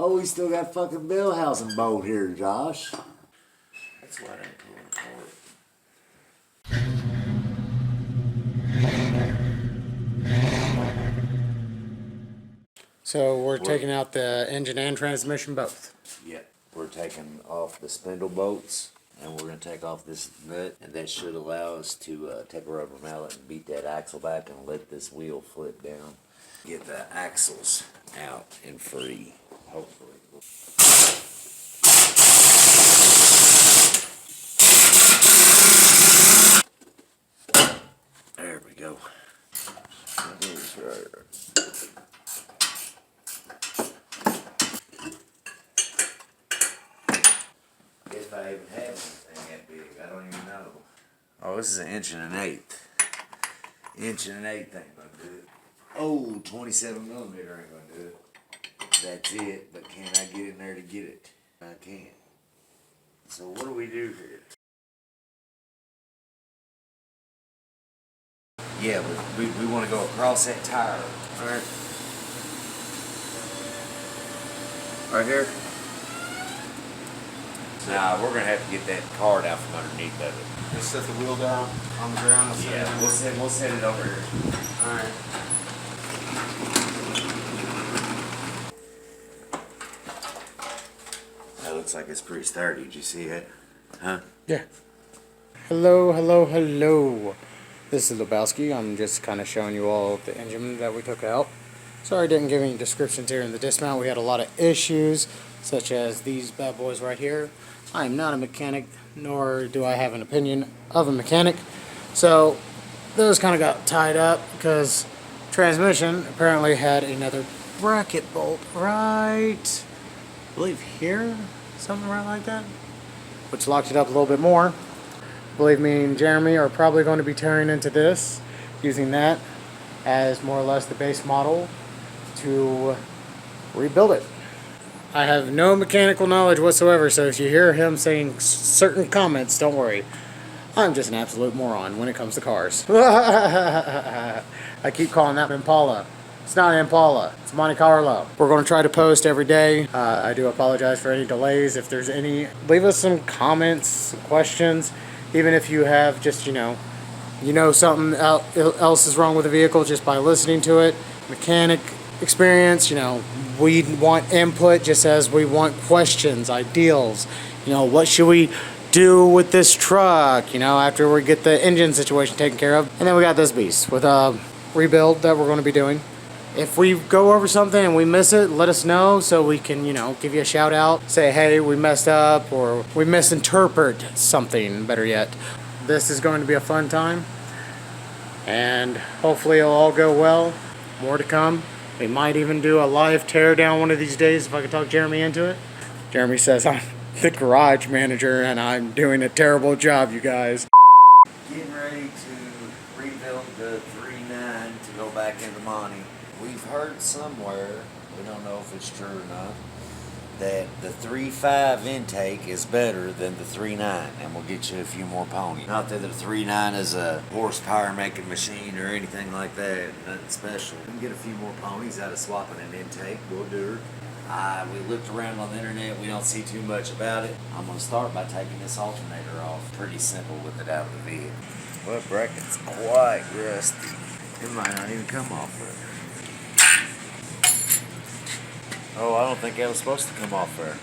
Oh, we still got fucking bell housing bolt here, Josh. That's why I didn't pull it apart. So we're taking out the engine and transmission both. Yeah. We're taking off the spindle bolts, and we're going to take off this nut, and that should allow us to take a rubber mallet and beat that axle back and let this wheel flip down. Get the axles out and free, hopefully. There we go. Here's right. If I even have anything that big, I don't even know. Oh, this is an 1 1/8 ain't gonna do it. Oh, 27mm ain't gonna do it. That's it, but can I get in there to get it? I can't. So what do we do here? Yeah, we want to go across that tire. Alright. Right here? Nah, we're gonna have to get that card out from underneath of it. Just set the wheel down on the ground. Yeah, we'll set it over here. Alright. That looks like it's pretty sturdy. Did you see it? Huh? Yeah. Hello, hello, hello. This is Lewboski. I'm just kind of showing you all the engine that we took out. Sorry I didn't give any descriptions here in the dismount. We had a lot of issues, such as these bad boys right here. I am not a mechanic, nor do I have an opinion of a mechanic. So those kind of got tied up because transmission apparently had another bracket bolt right, I believe here, something right like that, which locked it up a little bit more. I believe me and Jeremy are probably going to be tearing into this, using that as more or less the base model to rebuild it. I have no mechanical knowledge whatsoever, so if you hear him saying certain comments, don't worry. I'm just an absolute moron when it comes to cars. I keep calling that Impala. It's not an Impala, it's Monte Carlo. We're going to try to post every day. I do apologize for any delays. If there's any, leave us some comments, some questions. Even if you have just, you know something else is wrong with the vehicle just by listening to it. Mechanic experience, we want input just as we want questions, ideals. What should we do with this truck, after we get the engine situation taken care of. And then we got this beast with a rebuild that we're going to be doing. If we go over something and we miss it, let us know so we can, give you a shout out. Say, hey, we messed up, or we misinterpret something, better yet. This is going to be a fun time, and hopefully it'll all go well. More to come. We might even do a live tear down one of these days if I can talk Jeremy into it. Jeremy says I'm the garage manager and I'm doing a terrible job, you guys. Getting ready to rebuild the 3.9 to go back into Monte. We've heard somewhere, we don't know if it's true or not, that the 3.5 intake is better than the 3.9, and we'll get you a few more ponies. Not that the 3.9 is a horsepower making machine or anything like that, nothing special. We can get a few more ponies out of swapping an intake. We'll do it. We looked around on the internet, we don't see too much about it. I'm going to start by taking this alternator off. Pretty simple with it out of the vehicle. Well, bracket's quite rusty. It might not even come off right. Oh, I don't think that was supposed to come off there.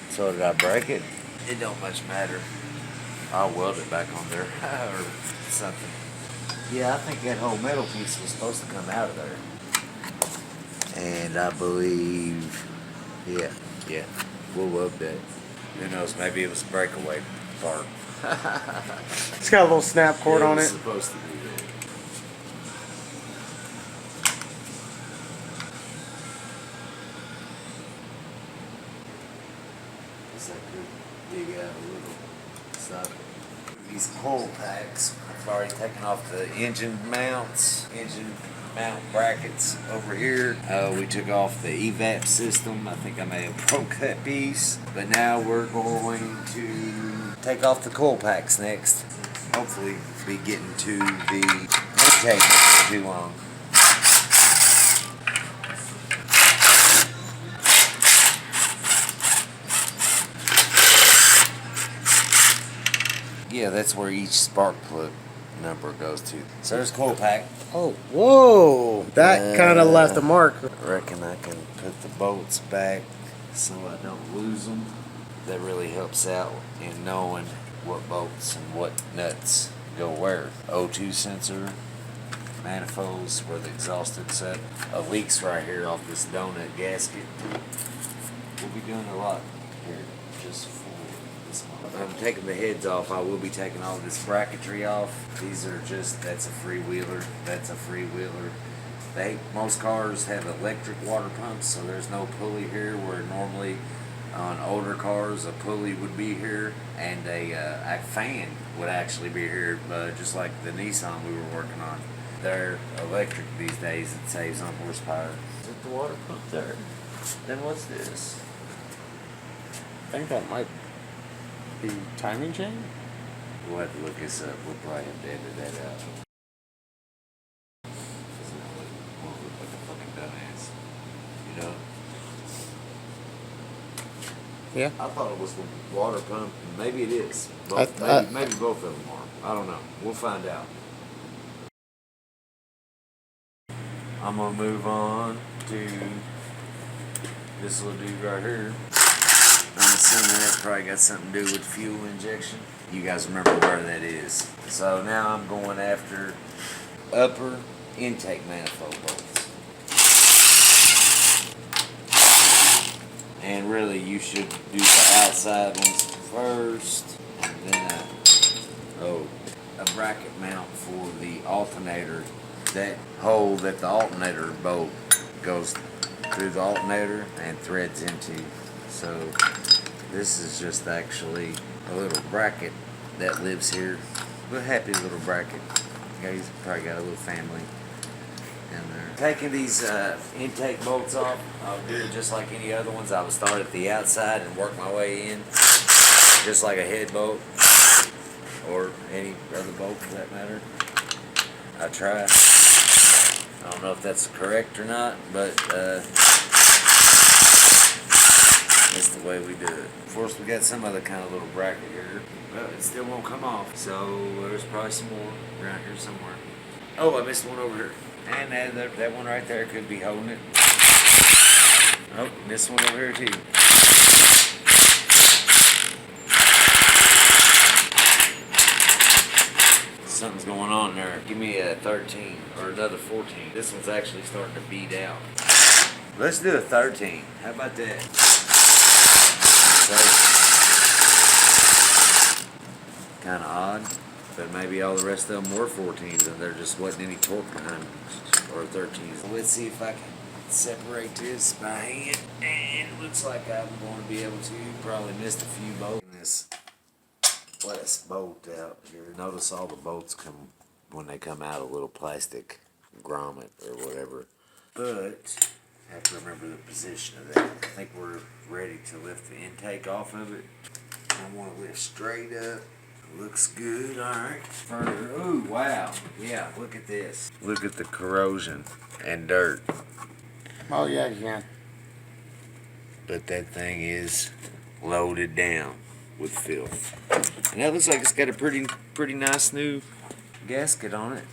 So did I break it? It don't much matter. I'll weld it back on there or something. Yeah, I think that whole metal piece was supposed to come out of there. And I believe, yeah, we'll weld that. Who knows, maybe it was a breakaway part. It's got a little snap cord on it. It's supposed to be there. Dig out a little socket. These coil packs, I've already taken off the engine mounts, engine mount brackets over here. We took off the evap system. I think I may have broke that piece. But now we're going to take off the coil packs next. Hopefully be getting to the intake before too long. Yeah, that's where each spark plug number goes to. So there's coil pack. Oh, whoa! That kind of left a mark. I reckon I can put the bolts back so I don't lose them. That really helps out in knowing what bolts and what nuts go where. O2 sensor, manifolds where the exhaust is set. A leaks right here off this donut gasket. We'll be doing a lot here just for this month. I'm taking the heads off. I will be taking all this bracketry off. These are just, that's a freewheeler, that's a freewheeler. Most cars have electric water pumps, so there's no pulley here where normally on older cars a pulley would be here and a fan would actually be here, just like the Nissan we were working on. They're electric these days. It saves on horsepower. Is it the water pump there? Then what's this? I think that might be timing chain. We'll have to look this up. We'll probably have to edit that out. We'll look like a fucking dumbass. You know? Yeah. I thought it was the water pump. Maybe it is. Maybe both of them are. I don't know. We'll find out. I'm gonna move on to this little dude right here. I'm assuming that's probably got something to do with fuel injection. You guys remember where that is. So now I'm going after upper intake manifold bolts. And really you should do the outside ones first. And then a bracket mount for the alternator. That hole that the alternator bolt goes through the alternator and threads into. So this is just actually a little bracket that lives here. A happy little bracket. He's probably got a little family in there. Taking these intake bolts off, I'll do it just like any other ones. I would start at the outside and work my way in, just like a head bolt or any other bolt for that matter. I try. I don't know if that's correct or not, but that's the way we do it. Of course, we got some other kind of little bracket here, but it still won't come off. So there's probably some more around here somewhere. Oh, I missed one over here. And that one right there could be holding it. Oh, this one over here too. Something's going on there. Give me a 13 or another 14. This one's actually starting to beat out. Let's do a 13. How about that? Kind of odd, but maybe all the rest of them were 14s and there just wasn't any torque behind them, or 13s. So let's see if I can separate this by hand, and it looks like I'm going to be able to. Probably missed a few bolts. Let's bolt out here. Notice all the bolts come, when they come out, a little plastic grommet or whatever. But I have to remember the position of that. I think we're ready to lift the intake off of it. I want to lift straight up. Looks good. Alright. Further. Ooh, wow. Yeah, look at this. Look at the corrosion and dirt. Oh yeah, you can. But that thing is loaded down with filth. And that looks like it's got a pretty nice new gasket on it.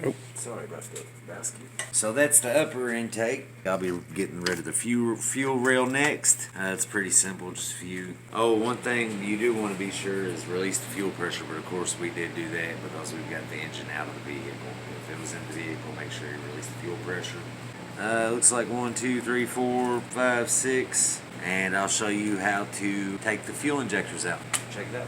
Oh. Sorry about that basket. So that's the upper intake. I'll be getting rid of the fuel rail next. It's pretty simple, just a few. Oh, one thing you do want to be sure is release the fuel pressure, but of course we did do that because we've got the engine out of the vehicle. If it was in the vehicle, make sure you release the fuel pressure. Looks like 1, 2, 3, 4, 5, 6. And I'll show you how to take the fuel injectors out. Check it out.